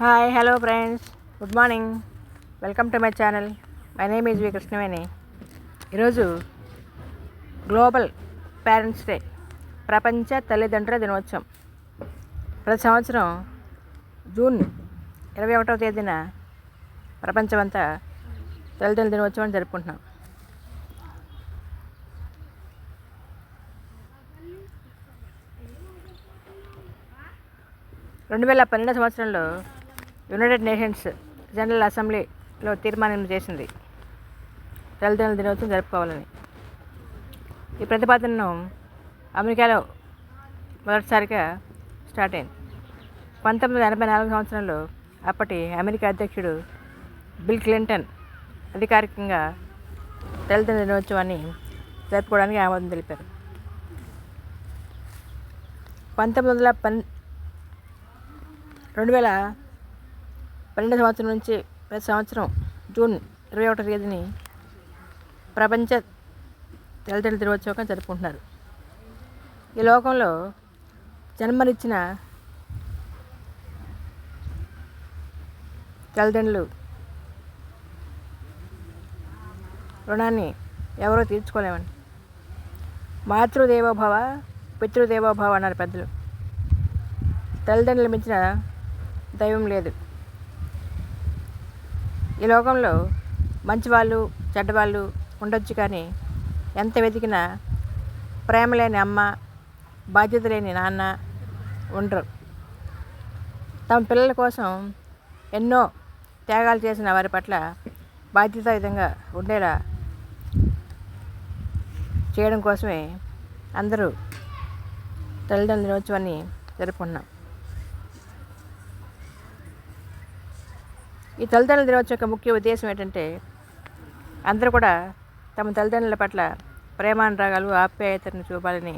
Hi hello friends, good morning. Welcome to my channel. My name is V Krishnaveni. ఈరోజు global parents day, ప్రపంచ తల్లిదండ్రుల దినోత్సవం. ప్రతి సంవత్సరం జూన్ 21వ తేదీన ప్రపంచమంతా తల్లిదండ్రుల దినోత్సవం జరుపుకుంటున్నాం. రెండు వేల 12 సంవత్సరంలో యునైటెడ్ నేషన్స్ జనరల్ అసెంబ్లీలో తీర్మానం చేసింది తల్లిదండ్రుల దినోత్సవం జరుపుకోవాలని. ఈ ప్రతిపాదనను అమెరికాలో మొదటిసారిగా స్టార్ట్ అయింది. 1984 సంవత్సరంలో అప్పటి అమెరికా అధ్యక్షుడు బిల్ క్లింటన్ అధికారికంగా తల్లిదండ్రుల దినోత్సవాన్ని జరుపుకోవడానికి ఆమోదం తెలిపారు. 2012 సంవత్సరం నుంచి ప్రతి సంవత్సరం జూన్ 21వ తేదీని ప్రపంచ తల్లిదండ్రుల దినోత్సవంగా జరుపుకుంటున్నారు. ఈ లోకంలో జన్మనిచ్చిన తల్లిదండ్రులు రుణాన్ని ఎవరో తీర్చుకోలేమండి. మాతృదేవోభవ పితృదేవోభవ అన్నారు పెద్దలు. తల్లిదండ్రులు మించిన దైవం లేదు. ఈ లోకంలో మంచివాళ్ళు చెడ్డవాళ్ళు ఉండొచ్చు, కానీ ఎంత వెతికినా ప్రేమ లేని అమ్మ, బాధ్యత లేని నాన్న ఉండరు. తమ పిల్లల కోసం ఎన్నో త్యాగాలు చేసిన వారి పట్ల బాధ్యతాయుతంగా ఉండేలా చేయడం కోసమే అందరూ తల్లిదండ్రుల దినోత్సవాన్ని జరుపుకుంటున్నాం. ఈ తల్లిదండ్రుల దినోత్సవం యొక్క ముఖ్య ఉద్దేశం ఏంటంటే, అందరూ కూడా తమ తల్లిదండ్రుల పట్ల ప్రేమానురాగాలు ఆప్యాయతను చూపాలని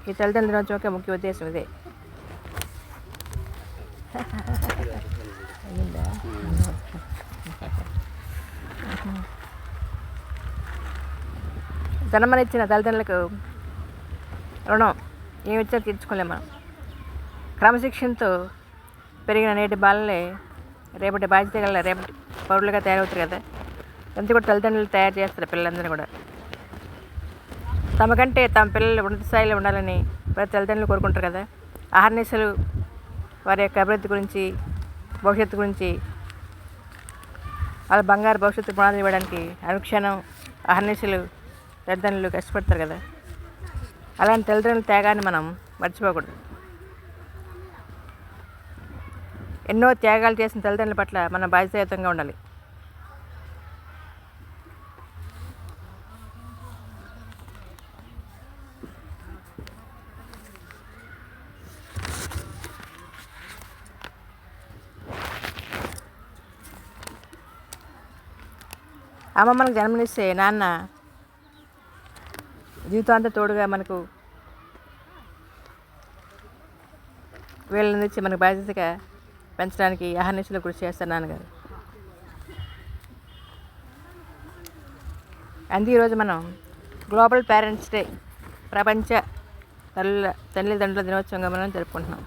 ఈ తల్లిదండ్రుల దినోత్సవం యొక్క ముఖ్య ఉద్దేశం ఇదే. జన్మనిచ్చిన తల్లిదండ్రులకు రుణం ఏమిచ్చా తీర్చుకోలేము మనం. క్రమశిక్షణతో పెరిగిన నేటి బాలలే రేపటి బాధ్యత గల రేపటి పౌరులుగా తయారవుతారు కదా. అంతే కూడా తల్లిదండ్రులు తయారు చేస్తారు పిల్లలందరూ కూడా. తమకంటే తమ పిల్లలు ఉన్నత స్థాయిలో ఉండాలని ప్రతి తల్లిదండ్రులు కోరుకుంటారు కదా. అహర్నిశలు వారి యొక్క అభివృద్ధి గురించి, భవిష్యత్తు గురించి, వాళ్ళ బంగారు భవిష్యత్తు పునాది ఇవ్వడానికి అనుక్షణం అహర్నిశలు తల్లిదండ్రులు కష్టపడతారు కదా. అలాంటి తల్లిదండ్రుల త్యాగాన్ని మనం మర్చిపోకూడదు. ఎన్నో త్యాగాలు చేసిన తల్లిదండ్రుల పట్ల మనం బాధ్యతాయుతంగా ఉండాలి. అమ్మ మనకు జన్మనిస్తే నాన్న జీవితాంతా తోడుగా మనకు వీళ్ళని ఇచ్చి మనకు బాధ్యతగా పెంచడానికి అహర్నిశలు కృషి చేస్తారు నాన్నగారు. అందుకే ఈరోజు మనం గ్లోబల్ పేరెంట్స్ డే, ప్రపంచ తల్లిదండ్రుల దినోత్సవంగా మనం జరుపుకుంటున్నాం.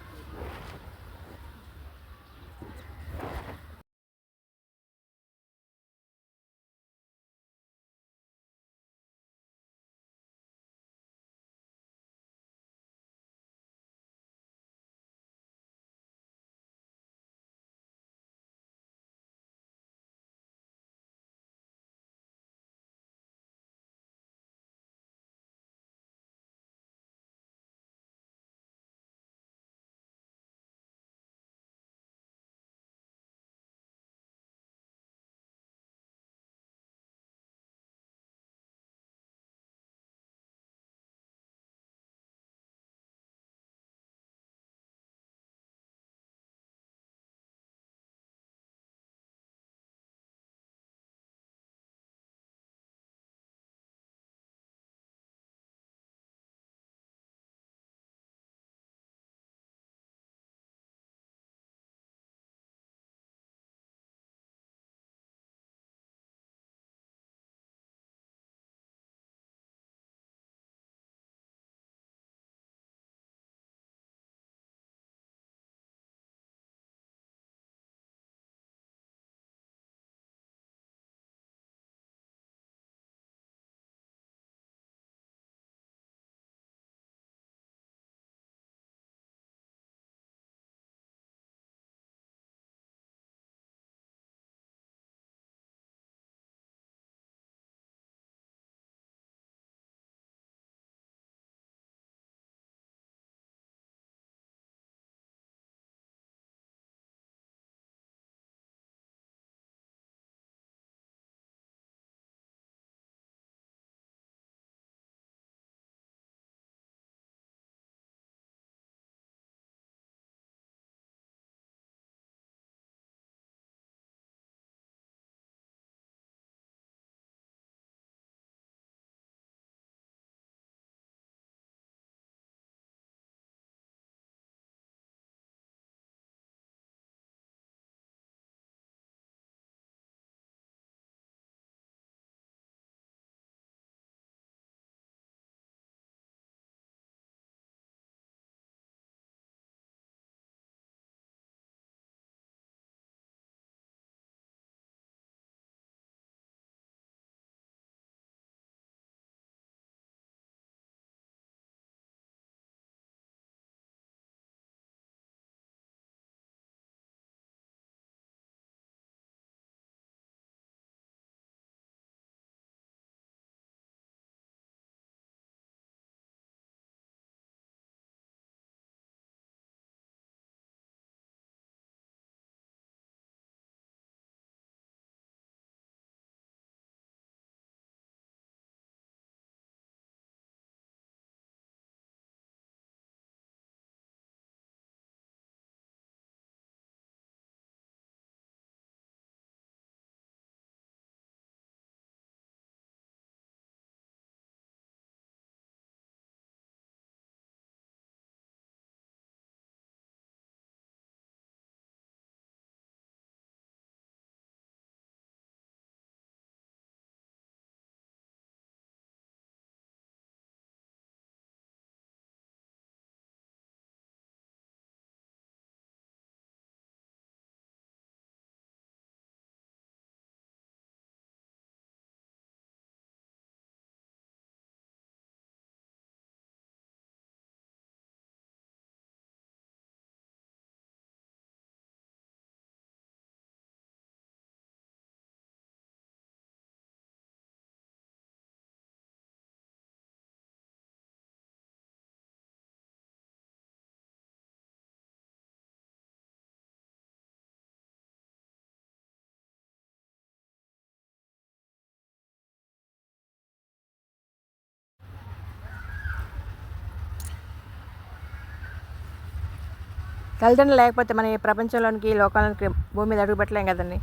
తల్లిదండ్రులు లేకపోతే మన ఈ ప్రపంచంలోనికి ఈ లోకానికి భూమి మీద అడుగు పెట్టలేం కదండి.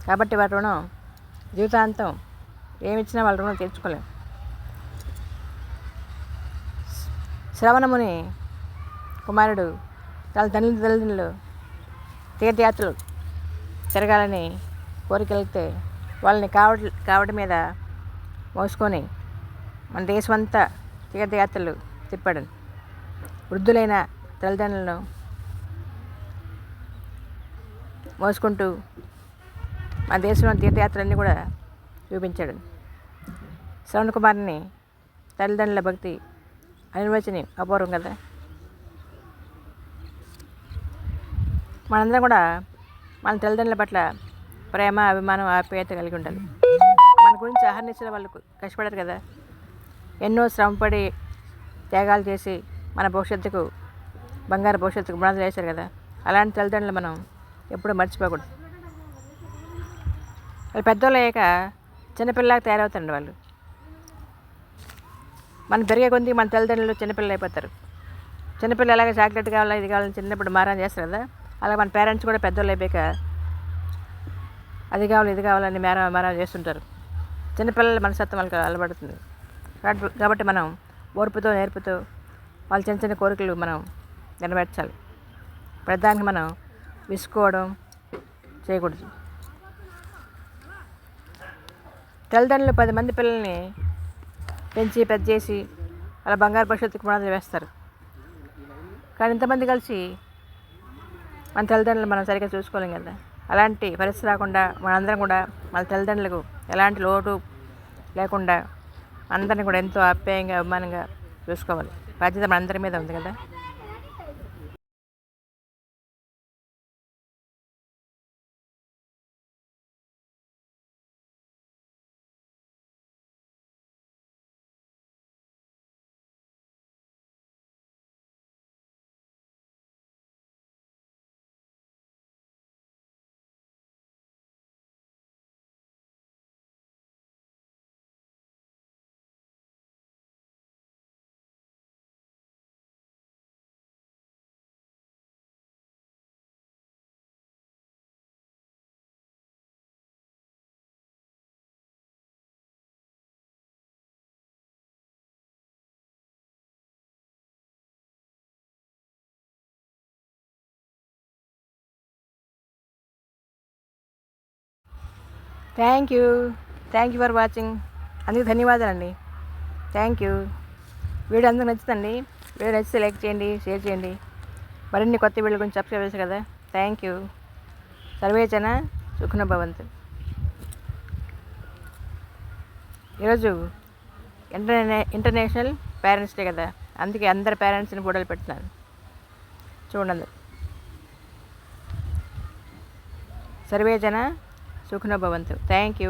కాబట్టి వారి రుణం జీవితాంతం ఏమిచ్చినా వాళ్ళ రుణం తీర్చుకోలేం. శ్రవణముని కుమారుడు వాళ్ళ తల్లిదండ్రులు తీర్థయాత్రలు తిరగాలని కోరికెళ్తే వాళ్ళని కావడి మీద మోసుకొని మన దేశమంతా తీర్థయాత్రలు తిప్పాడు. వృద్ధులైన తల్లిదండ్రులను మోసుకుంటూ మన దేశంలో తీర్థయాత్రలన్నీ కూడా చూపించాడు. శ్రవణ కుమారుని తల్లిదండ్రుల భక్తి అనిర్వచని అపూర్వం కదా. మనందరం కూడా మన తల్లిదండ్రుల పట్ల ప్రేమ, అభిమానం, ఆప్యాయత కలిగి ఉండాలి. మన గురించి అహర్నిశలు వాళ్ళు కష్టపడారు కదా. ఎన్నో శ్రమపడి త్యాగాలు చేసి మన భవిష్యత్తుకు, బంగారు భవిష్యత్తుకు పునాదులు వేశారు కదా. అలాంటి తల్లిదండ్రులు మనం ఎప్పుడూ మర్చిపోకూడదు. వాళ్ళు పెద్దోళ్ళు అయ్యాక చిన్నపిల్లలాగా తయారవుతారండి వాళ్ళు. మనం పెరిగే కొద్ది మన తల్లిదండ్రులు చిన్నపిల్లలు అయిపోతారు. చిన్నపిల్లలు అలాగే చాక్లెట్ కావాలా, ఇది కావాలని చిన్నప్పుడు మారం చేస్తారు కదా. అలాగే మన పేరెంట్స్ కూడా పెద్దోళ్ళు అయిపోయాక అది కావాలి, ఇది కావాలని మారం చేస్తుంటారు. చిన్నపిల్లల మనస్తత్వం వాళ్ళకి అలవడుతుంది. కాబట్టి మనం ఓర్పుతో, నేర్పుతో వాళ్ళ చిన్న చిన్న కోరికలు మనం నెరవేర్చాలి. ప్రధానికి మనం విసుకోవడం చేయకూడదు. తల్లిదండ్రులు 10 మంది పిల్లల్ని పెంచి పెద్ద చేసి వాళ్ళ బంగారు భవిష్యత్తుకు పునాదులు వేస్తారు. కానీ ఇంతమంది కలిసి మన తల్లిదండ్రులు మనం సరిగ్గా చూసుకోలేం కదా. అలాంటి పరిస్థితి రాకుండా మనందరం కూడా మన తల్లిదండ్రులకు ఎలాంటి లోటు లేకుండా అందరిని కూడా ఎంతో ఆప్యాయంగా, అభిమానంగా చూసుకోవాలి. బాధ్యత మనందరి మీద ఉంది కదా. Thank you for watching. అందుకు ధన్యవాదాలండి. Thank you. వీడియో అందరికి నచ్చుతుంది. వీడియో నచ్చితే లైక్ చేయండి, షేర్ చేయండి. మరిన్ని కొత్త వీడియో గురించి సబ్స్క్రైబ్ చేశారు కదా. Thank you. సర్వే జన సుఖినో భవంతు. ఈరోజు ఇంటర్నేషనల్ పేరెంట్స్ డే కదా. అందుకే అందరు పేరెంట్స్ని ఫోటోలు పెడుతున్నాను. చూడండి అందరు. సర్వే జన సుఖినో భవంతు. Thank you.